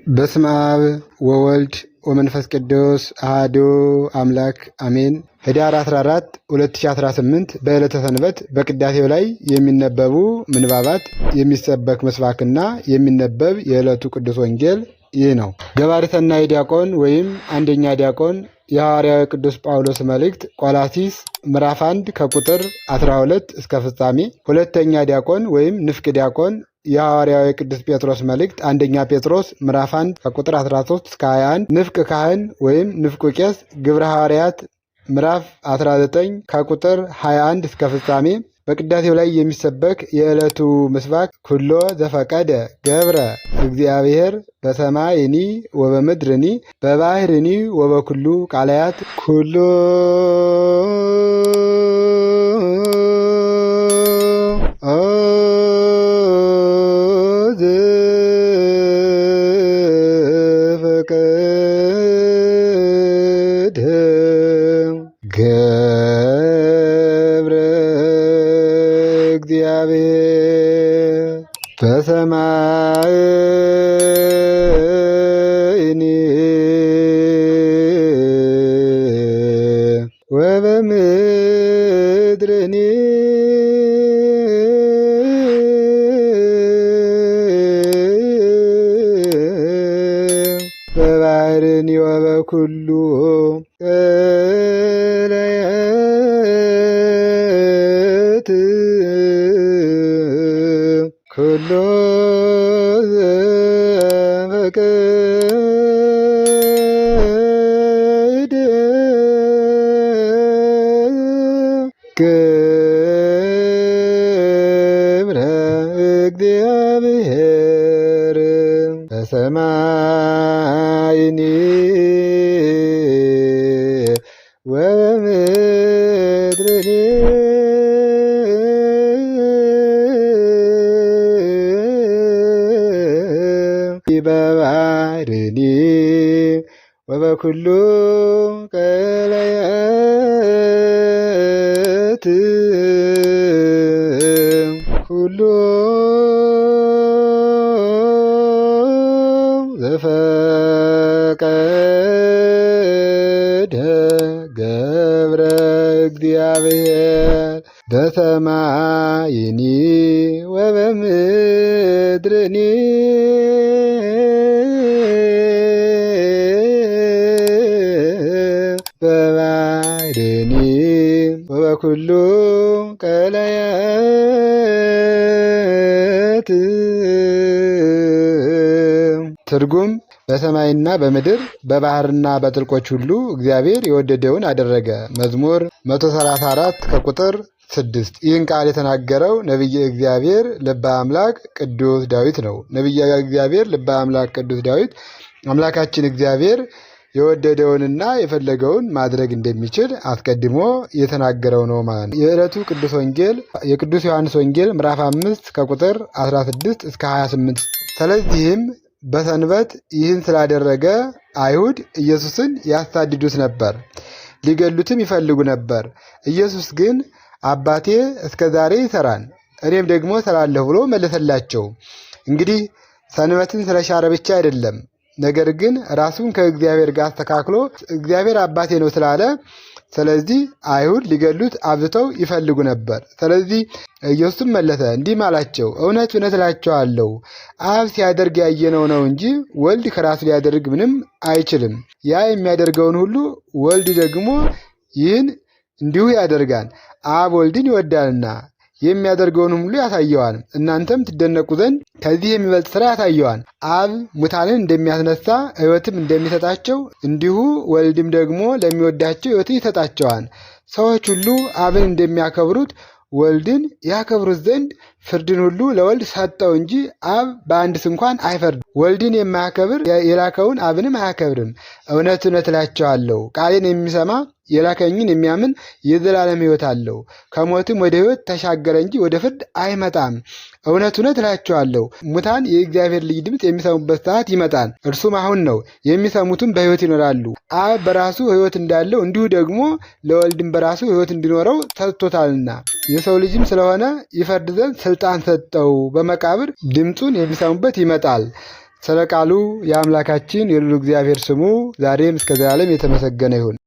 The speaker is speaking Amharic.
በስመ አብ ወወልድ ወመንፈስ ቅዱስ አሐዱ አምላክ አሜን። ኅዳር 14 2018 በዕለተ ሰንበት በቅዳሴው ላይ የሚነበቡ ምንባባት፣ የሚሰበክ ምስባክና የሚነበብ የዕለቱ ቅዱስ ወንጌል ይህ ነው። ገባሬ ሰናይ ዲያቆን ወይም አንደኛ ዲያቆን የሐዋርያው ቅዱስ ጳውሎስ መልእክት ቆላስይስ ምዕራፍ 1 ከቁጥር 12 እስከ ፍጻሜ። ሁለተኛ ዲያቆን ወይም ንፍቅ ዲያቆን የሐዋርያው ቅዱስ ጴጥሮስ መልእክት አንደኛ ጴጥሮስ ምዕራፍ 1 ከቁጥር 13 እስከ 21። ንፍቅ ካህን ወይም ንፍቁ ቄስ ግብረ ሐዋርያት ምዕራፍ 19 ከቁጥር 21 እስከ ፍጻሜ። በቅዳሴው ላይ የሚሰበክ የዕለቱ ምስባክ ኩሎ ዘፈቀደ ገብረ እግዚአብሔር በሰማይኒ ወበምድርኒ በባህርኒ ወበኩሉ ቃላያት ኩሎ እግዚአብሔር በሰማይኒ ወበምድርኒ በባህርኒ ወበኩሉ ቀላያት ኩሎ ዘፈቀደ ገብረ እግዚአብሔር በሰማይኒ ወበምድርኒ በባህርኒ ወበኩሉ ቀላያት ኩሎ ዘፈቀደ ገብረ እግዚአብሔር በሰማይኒ ወበምድርኒ በባህርኒ ወበኩሉ ቀላያት። ትርጉም በሰማይና በምድር በባህርና በጥልቆች ሁሉ እግዚአብሔር የወደደውን አደረገ። መዝሙር 134 ከቁጥር 6። ይህን ቃል የተናገረው ነቢየ እግዚአብሔር ልበ አምላክ ቅዱስ ዳዊት ነው። ነቢየ እግዚአብሔር ልበ አምላክ ቅዱስ ዳዊት አምላካችን እግዚአብሔር የወደደውንና የፈለገውን ማድረግ እንደሚችል አስቀድሞ የተናገረው ነው ማለት ነው። የዕለቱ ቅዱስ ወንጌል የቅዱስ ዮሐንስ ወንጌል ምዕራፍ 5 ከቁጥር 16 እስከ 28። ስለዚህም በሰንበት ይህን ስላደረገ አይሁድ ኢየሱስን ያሳድዱት ነበር፣ ሊገሉትም ይፈልጉ ነበር። ኢየሱስ ግን አባቴ እስከ ዛሬ ይሰራል፣ እኔም ደግሞ እሰራለሁ ብሎ መለሰላቸው። እንግዲህ ሰንበትን ስለሻረ ብቻ አይደለም፣ ነገር ግን ራሱን ከእግዚአብሔር ጋር አስተካክሎ እግዚአብሔር አባቴ ነው ስላለ፣ ስለዚህ አይሁድ ሊገሉት አብዝተው ይፈልጉ ነበር። ስለዚህ ኢየሱስም መለሰ እንዲህም አላቸው፣ እውነት እውነት እላችኋለሁ አብ ሲያደርግ ያየነው ነው እንጂ ወልድ ከራሱ ሊያደርግ ምንም አይችልም። ያ የሚያደርገውን ሁሉ ወልድ ደግሞ ይህን እንዲሁ ያደርጋል፣ አብ ወልድን ይወዳልና የሚያደርገውን ሁሉ ያሳየዋል። እናንተም ትደነቁ ዘንድ ከዚህ የሚበልጥ ሥራ ያሳየዋል። አብ ሙታንን እንደሚያስነሳ ሕይወትም እንደሚሰጣቸው እንዲሁ ወልድም ደግሞ ለሚወዳቸው ሕይወትን ይሰጣቸዋል። ሰዎች ሁሉ አብን እንደሚያከብሩት ወልድን ያከብሩት ዘንድ ፍርድን ሁሉ ለወልድ ሰጠው እንጂ አብ በአንድስ እንኳን አይፈርድም። ወልድን የማያከብር የላከውን አብንም አያከብርም። እውነት እውነት እላችኋለሁ ቃሌን የሚሰማ የላከኝን የሚያምን የዘላለም ሕይወት አለው፣ ከሞትም ወደ ሕይወት ተሻገረ እንጂ ወደ ፍርድ አይመጣም። እውነት እውነት እላችኋለሁ ሙታን የእግዚአብሔር ልጅ ድምፅ የሚሰሙበት ሰዓት ይመጣል፣ እርሱም አሁን ነው። የሚሰሙትም በሕይወት ይኖራሉ። አብ በራሱ ሕይወት እንዳለው እንዲሁ ደግሞ ለወልድም በራሱ ሕይወት እንዲኖረው ሰጥቶታልና የሰው ልጅም ስለሆነ ይፈርድ ዘንድ ስልጣን ሰጠው። በመቃብር ድምፁን የሚሰሙበት ይመጣል። ስለ ቃሉ የአምላካችን የልዑል እግዚአብሔር ስሙ ዛሬም እስከ ዘላለም የተመሰገነ ይሁን።